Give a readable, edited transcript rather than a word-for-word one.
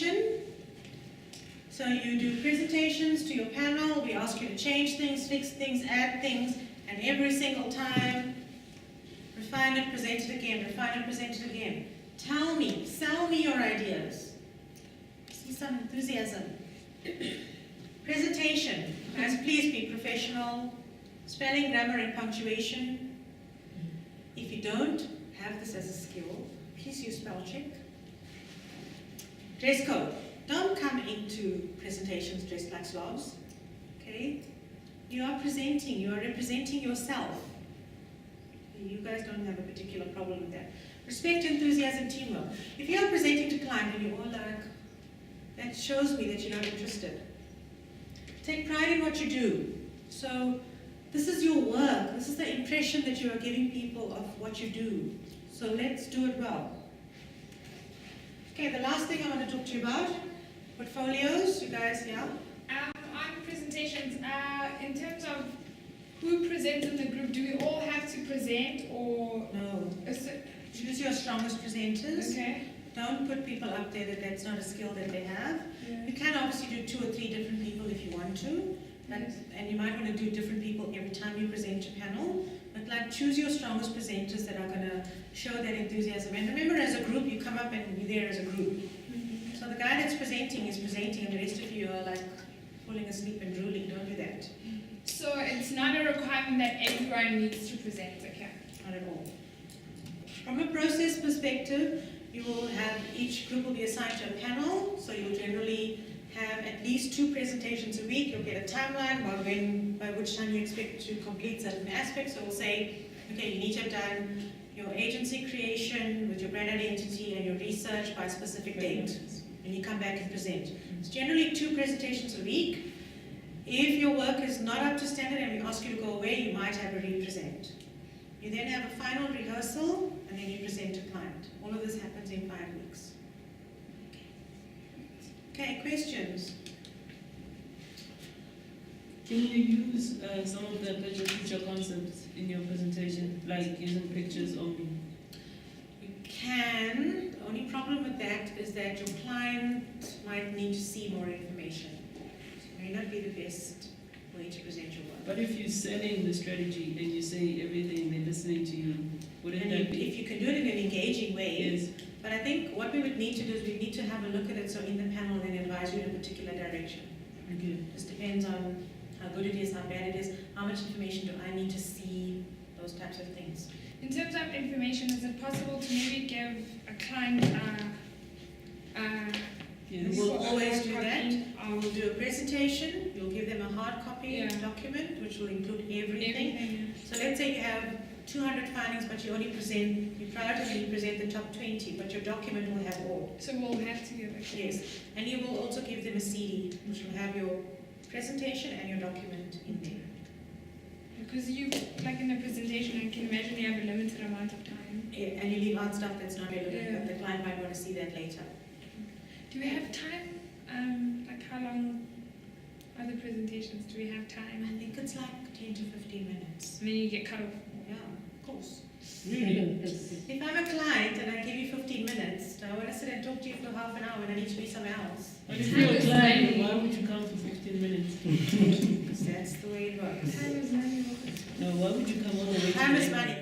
presentation. So you do presentations to your panel. We ask you to change things, fix things, add things, and every single time, refine it, present it again, refine it, present it again. Tell me, sell me your ideas. See some enthusiasm. Presentation. Guys, please be professional. Spelling, grammar, and punctuation. If you don't have this as a skill, please use spell check. Dress code. Don't come into presentations dressed like slobs. Okay? You are presenting, you are representing yourself. You guys don't have a particular problem with that. Respect, enthusiasm, teamwork. If you are presenting to client and you're all like, that shows me that you're not interested. Take pride in what you do. So this is your work. This is the impression that you are giving people of what you do. So let's do it well. Okay, the last thing I want to talk to you about, portfolios. You guys, yeah? On presentations, in terms of who presents in the group, do we all have to present or? No. Choose your strongest presenters. Okay. Don't put people up there that's not a skill that they have. Yeah. You can obviously do 2 or 3 different people if you want to, but, and you might want to do different people every time you present your panel. But like, choose your strongest presenters that are going to show that enthusiasm. And remember, as a group, you come up and you're there as a group. Mm-hmm. So the guy that's presenting is presenting, and the rest of you are like falling asleep and drooling. Don't do that. So it's not a requirement that everyone needs to present, okay? Not at all. From a process perspective, you will have, each group will be assigned to a panel, so you'll generally have at least 2 presentations a week. You'll get a timeline by which time you expect to complete certain aspects. So we'll say, okay, you need to have done your agency creation with your brand identity and your research by a specific date. And you come back and present. It's generally 2 presentations a week. If your work is not up to standard and we ask you to go away, you might have a represent. You then have a final rehearsal, and then you present to client. All of this happens in 5 weeks. Okay, questions? Can you use some of the picture concepts in your presentation, like using pictures only? You can. The only problem with that is that your client might need to see more information. It may not be the best way to present your work. But if you're selling the strategy and you say everything, they're listening to you, wouldn't And that be? if you can do it in an engaging way, Yes. but I think what we would need to do is we need to have a look at it so in the panel then advise you in a particular direction. Okay. This depends on how good it is, how bad it is, how much information do I need to see, those types of things. In terms of information, is it possible to maybe give a client Yes. We'll always do that. copy We'll do a presentation, you'll give them a hard copy Yeah. document which will include everything. everything? So let's say you have 200 findings but you only present, you prioritize and you present the top 20, but your document will have all. So we'll have to give it. Yes, and you will also give them a CD which will have your presentation and your document in there. Because you, like in a presentation, I can imagine you have a limited amount of time. Yeah, and you leave out stuff that's not relevant, Yeah. but the client might want to see that later. Do we have time? Like how long are the presentations? Do we have I time? think it's like 10 to 15 minutes. And then you get cut off. Yeah, of course. Really? If I'm a client and I give you 15 minutes, do I want to sit and talk to you for half an hour when I need to be somewhere else? But if you're a client, why would you come for 15 minutes? Because that's the way it works. Time is money. No, why would you come all the way to Time is the- money.